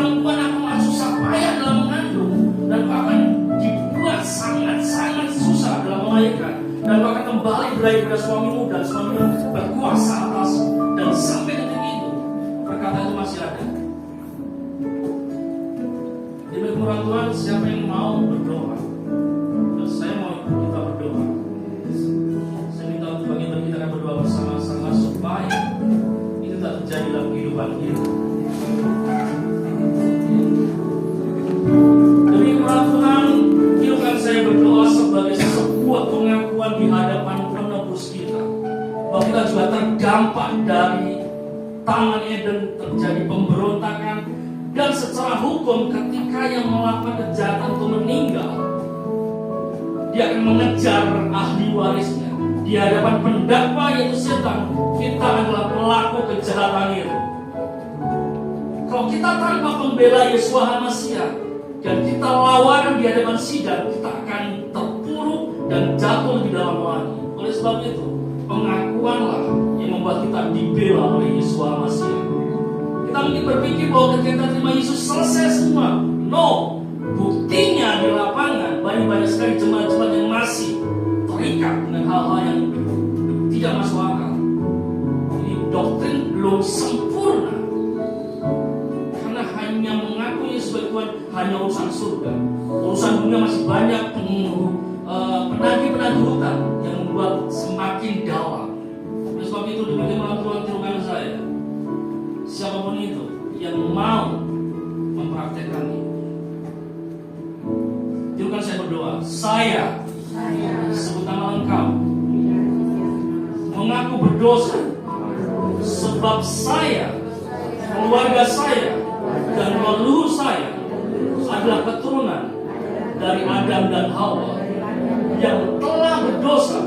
perempuan akan susah payah dalam mengandung, dan bahkan dibuat sangat-sangat susah dalam melahirkan, dan bahkan kembali berlari pada suamimu, dan suamimu berkuasa atas, dan sampai detik itu perkataan itu masih ada. Demi firman Tuhan, siapa yang mau berdoa? Dan saya mau kita berdoa. Saya minta untuk bagian kita akan berdoa bersama-sama supaya itu tak terjadi dalam kehidupan kita. Demi firman Tuhan, izinkan saya berdoa sebagai sebuah pengakuan di hadapan penebus kita, bahwa kita juga terdampak dari tangan Eden, terjadi pemberontakan, dan secara hukum ketika yang melakukan kejahatan itu meninggal, dia akan mengejar ahli warisnya. Di hadapan pendakwa yaitu setan, kita adalah pelaku kejahatan itu. Kalau kita tanpa pembela Yeshua HaMasyiah dan kita lawan di hadapan sidang, kita akan terpuruk dan jatuh di dalam lagi. Oleh sebab itu, pengakuanlah yang membuat kita dibela oleh Yeshua HaMasyiah. Kita mungkin berpikir bahwa ketika kita terima Yesus selesai semua. No, buktinya di lapangan banyak sekali jemaat-jemaat yang masih terikat dengan hal-hal yang tidak masuk akal. Ini doktrin belum sempurna, karena hanya mengaku Yesus sebagai Tuhan hanya urusan surga. Urusan dunia masih banyak penagih-penagih hutang yang membuat semakin dalam. Oleh sebab itu demikian Tuhan tirukan saya, siapapun itu yang mau mempraktekkan ini, tirukan saya berdoa. Saya sebut nama Engkau, mengaku berdosa, sebab saya, keluarga saya, dan leluhur saya adalah keturunan dari Adam dan Hawa yang telah berdosa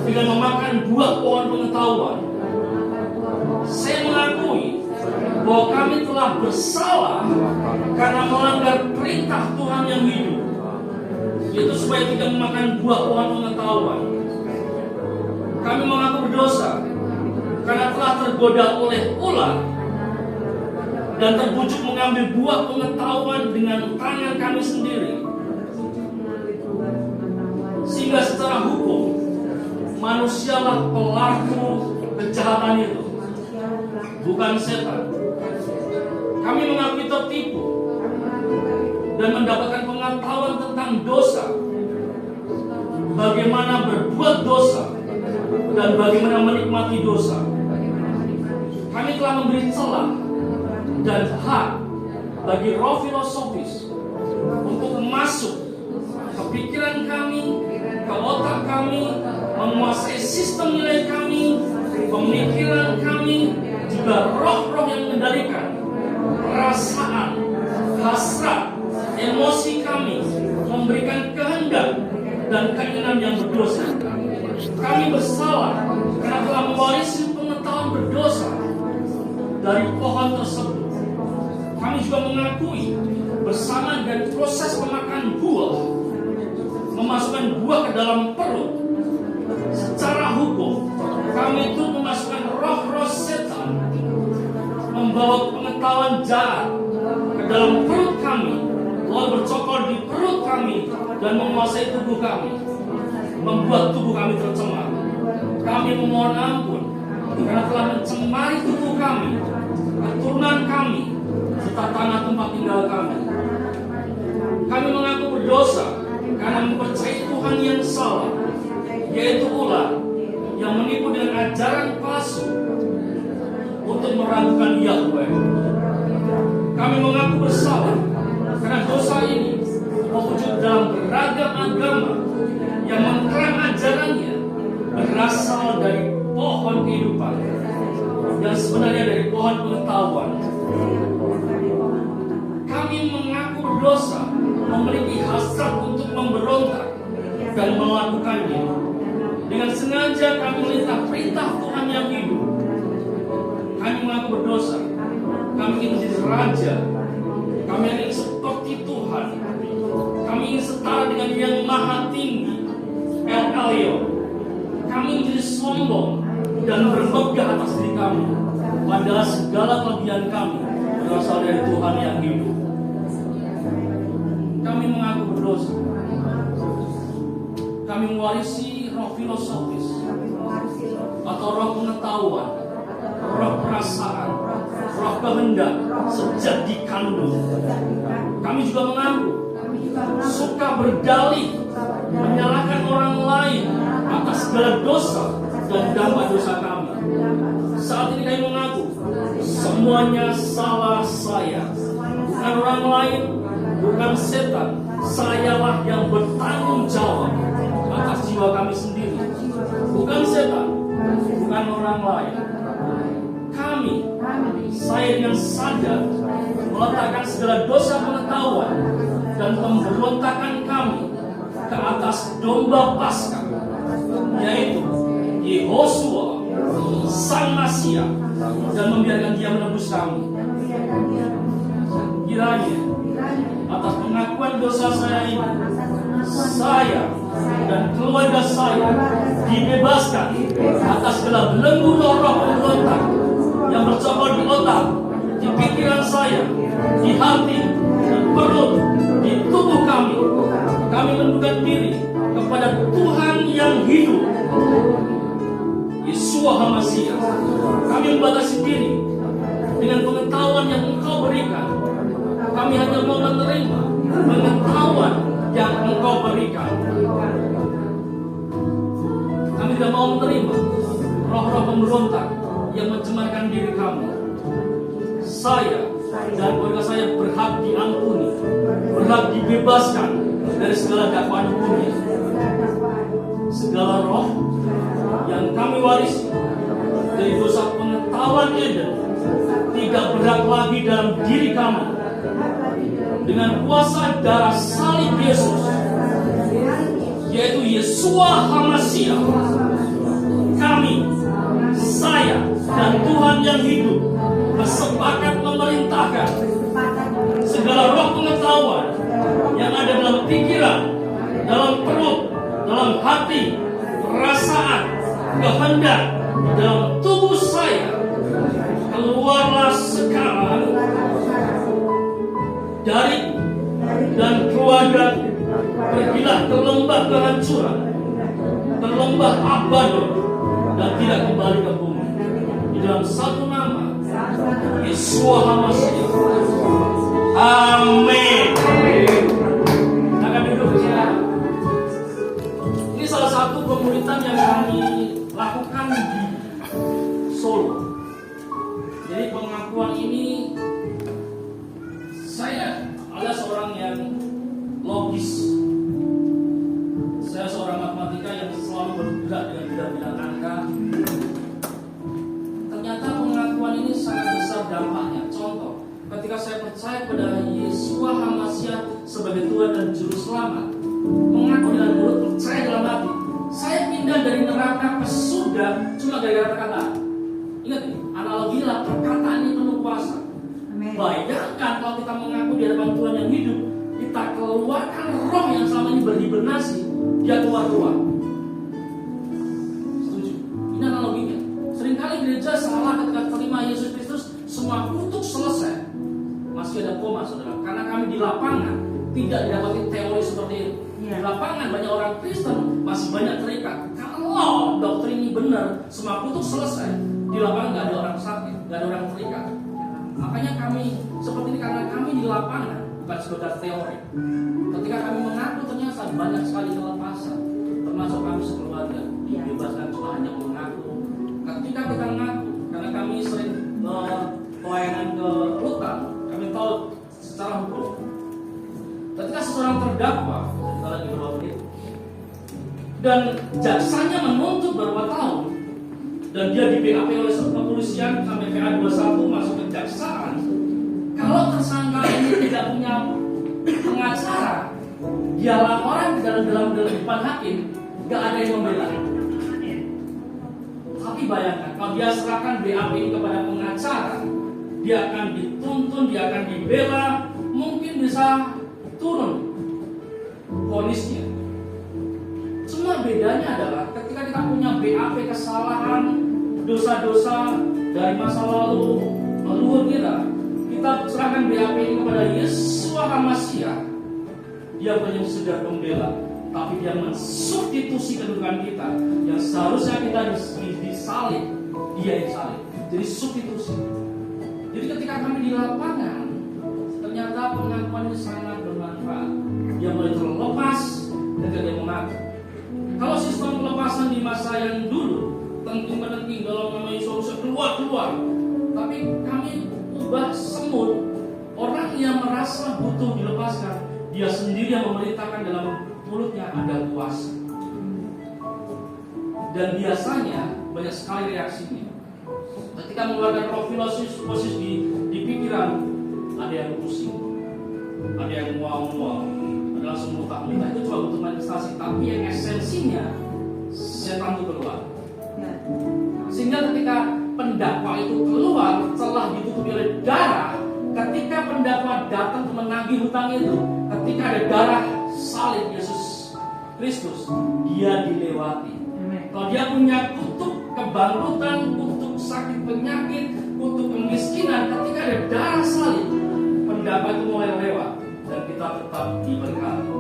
dengan memakan buah pohon pengetahuan. Saya mengakui bahwa kami telah bersalah karena melanggar perintah Tuhan yang hidup, yaitu supaya tidak memakan buah pohon pengetahuan. Kami mengaku berdosa karena telah tergoda oleh ular dan terbujuk mengambil buah pengetahuan dengan tangan kami sendiri, sehingga secara hukum manusialah pelaku kejahatan itu, bukan setan. Kami mengakui tertipu dan mendapatkan pengetahuan tentang dosa, bagaimana berbuat dosa, dan bagaimana menikmati dosa. Kami telah memberi celah dan hak bagi roh filosofis untuk masuk ke pikiran kami, ke otak kami, menguasai sistem nilai kami, pemikiran kami, juga roh-roh yang mengendalikan perasaan, hasrat, emosi kami, memberikan kehendak dan keinginan yang berdosa. Kami bersalah karena telah mewarisi pengetahuan berdosa dari pohon tersebut. Kami juga mengakui bersama dan proses memakan buah, memasukkan buah ke dalam perut. Secara hukum, kami itu memasukkan roh-roh setan, membawa pengetahuan jahat ke dalam perut kami, lalu bercokol di perut kami dan menguasai tubuh kami, membuat tubuh kami tercemar. Kami memohon ampun karena telah mencemari tubuh kami, keturunan kami, serta tanah tempat tinggal kami. Kami mengaku berdosa karena mempercayai Tuhan yang salah, yaitu ular yang menipu dengan ajaran palsu untuk meragukan Yahweh. Kami mengaku bersalah karena dosa ini mewujud dalam beragam agama yang mengklaim ajarannya berasal dari pohon kehidupan, yang sebenarnya dari pohon pengetahuan. Kami mengaku berdosa, memiliki hasrat untuk memberontak dan melakukannya. Dengan sengaja kami melintah perintah Tuhan yang hidup. Kami mengaku berdosa. Kami ingin menjadi raja. Kami ingin seperti Tuhan. Kami ingin setara dengan yang maha tinggi, El Elyon. Kami menjadi sombong dan bermegah atas diri kami, padahal segala kelebihan kami berasal dari Tuhan yang hidup. Kami mengaku berdosa. Kami mewarisi roh filosofis atau roh pengetahuan, roh perasaan, roh kehendak sejak di kandung. Kami juga mengaku suka berdalih, menyalahkan orang lain atas segala dosa dan dampak dosa kami. Saat ini kami mengaku semuanya salah saya, bukan orang lain, bukan setan. Sayalah yang bertanggung jawab atas jiwa kami sendiri, bukan setan, bukan orang lain. Saya dengan sadar meletakkan segala dosa pengetahuan dan pemberontakan kami ke atas domba Paskah, yaitu Yehosua, Sang Masia, dan membiarkan Dia menebus kami. Kiranya atas pengakuan dosa saya ini, saya dan keluarga saya dibebaskan atas segala belenggu roh pemberontak yang bercokol di otak, di pikiran saya, di hati, di perut, di tubuh kami. Kami menundukkan diri kepada Tuhan yang hidup, Yeshua HaMasiah. Kami membatasi diri dengan pengetahuan yang Engkau berikan. Kami hanya mau menerima pengetahuan yang Engkau berikan. Kami tidak mau menerima roh-roh pemberontak yang mencemarkan diri kami. Saya dan keluarga saya berhak diampuni, berhak dibebaskan dari segala dakwaan hukumnya. Segala roh yang kami warisi dari dosa pengetahuan Eden tidak berhak lagi dalam diri kami. Dengan kuasa darah salib Yesus, yaitu Yeshua HaMasiah, kami, saya dan Tuhan yang hidup bersepakat memerintahkan segala roh pengetahuan yang ada dalam pikiran, dalam perut, dalam hati, perasaan, kehendak, dalam tubuh saya, keluarlah sekarang dari dan keluarga. Pergilah ke lembah kehancuran, ke lembah Abaddon, dan tidak kembali ke bumi. Di dalam satu nama, Yeshua HaMasiah. Amin. Nah, kami duduk ya. Ini salah satu pemuritan yang kami lakukan di Solo. Jadi pengakuan ini, saya adalah seorang yang logis. Saya seorang matematika yang selalu bergerak dengan bidang-bidang angka. Ternyata pengakuan ini sangat besar dampaknya. Contoh, ketika saya percaya kepada Yeshua HaMasiah sebagai Tuhan dan Juru Selamat, mengaku dengan mulut, percaya dalam hati, saya pindah dari neraka ke surga cuma gara-gara perkataan. Ingat ini, analogilah perkataan ini penuh kuasa. Bayangkan kalau kita mengaku di hadapan Tuhan yang hidup, kita keluarkan roh yang selama ini berhibernasi, dia keluar. Setuju? Ini analoginya. Seringkali gereja salah ketika terima Yesus Kristus, semua kutuk selesai. Masih ada koma, saudara. Karena kami di lapangan tidak didapati teori seperti itu. Di lapangan banyak orang Kristen masih banyak terikat. Kalau doktrin ini benar, semua kutuk selesai. Di lapangan nggak ada orang sakit, nggak ada orang terikat. Makanya kami seperti ini karena kami di lapangan, bukan sekedar teori. Ketika kami mengaku ternyata banyak sekali kelepasan, termasuk kami sekeluarga dibebaskan cuma hanya mengaku. Ketika kita mengaku, karena kami sering pelayanan ke rutan, kami tahu secara hukum. Ketika seseorang terdakwa, kita lagi berwakil, dan jaksanya menuntut beberapa tahun, dan dia di BAP oleh kepolisian sampai PA 21 masuk ke kejaksaan. Kalau tersangka ini tidak punya pengacara, dia laporan dalam depan hakim, gak ada yang membela. Tapi bayangkan, kalau dia serahkan BAP ini kepada pengacara, dia akan dituntun, dia akan dibela, mungkin bisa turun vonisnya. Cuma bedanya adalah ketika kita punya BAP kesalahan, dosa-dosa dari masa lalu, leluhur kita kita serahkan BAP ini kepada Yesua HaMasyiah, Dia bukan yang sekedar pembela, tapi Dia mensubstitusi kedudukan kita yang seharusnya kita disalib, Dia yang salib. Jadi substitusi. Jadi ketika kami di lapangan, ternyata pengakuan ini sangat bermanfaat. Dia mulai terlepas ketika dia mengaku. Kalau sistem pelepasan di masa yang dulu, tenting-tenting dalam nama Yesus keluar. Tapi kami ubah semut. Orang yang merasa butuh dilepaskan, dia sendiri yang memerintahkan dalam mulutnya ada kuasa. Dan biasanya banyak sekali reaksinya. Ketika mengeluarkan profilosis di pikiran, ada yang pusing, ada yang mual-mual, ada langsung muntah-muntah. Itu cuma butuh manifestasi, tapi yang esensinya setan itu keluar. Sehingga ketika pendakwa itu keluar setelah ditutupi oleh darah, ketika pendakwa datang menagih hutang itu, ketika ada darah salib Yesus Kristus, dia dilewati. Kalau dia punya kutuk kebangkrutan, kutuk sakit penyakit, kutuk kemiskinan, ketika ada darah salib, pendakwa itu mulai lewat dan kita tetap diberkati.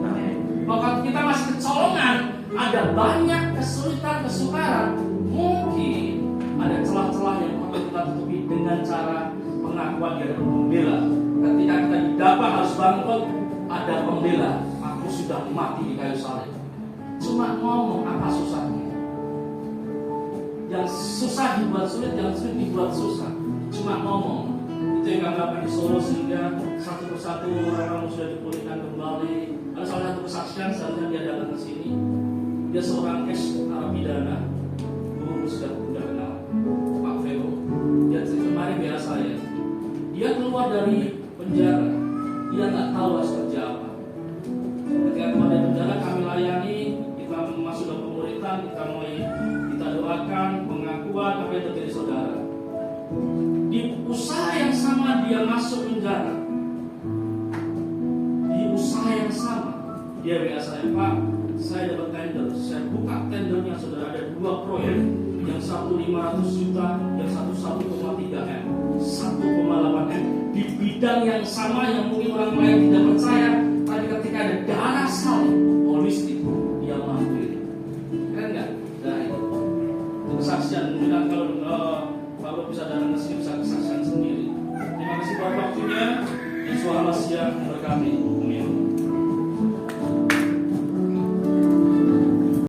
Kalau kita masih kecolongan, ada banyak kesulitan, kesukaran, mungkin ada celah-celah yang perlu kita tutupi dengan cara pengakuan dari pembela. Ketika kita didapah harus bangkrut, ada pembela. Aku sudah mati di kayu salib. Cuma ngomong, apa susahnya? Yang susah dibuat sulit, yang sulit dibuat susah. Cuma ngomong. Itu yang kami lakukan di Solo, sehingga satu persatu orang sudah dipulihkan kembali. Ada salah satu kesaksian seharusnya dia datang ke sini. Dia seorang ex-narapidana, guru sudah kenal, Pak Vero. Dia kemarin biasa ya. Dia keluar dari penjara, dia nggak tahu harus kerja apa. Ketika keluar dari penjara, kami layani, kita masuk ke pemuritan, kita doakan, pengakuan apa yang terjadi saudara. Di usaha yang sama dia masuk penjara. Di usaha yang sama dia biasa, Pak, saya dapat tender, saya buka tendernya saudara, ada 2 proyek, yang satu 500 juta, yang satu 1,3 M, 1,8 M, di bidang yang sama yang mungkin orang lain tidak percaya, tapi ketika ada darah salib holistik, dia mampu. Keren nggak? Nah itu kesaksian. Mungkin kalau Bapak bisa datang ke sini bisa kesaksian sendiri. Terima kasih buat waktunya. Yesus HaMasyiah memberkati. Amin.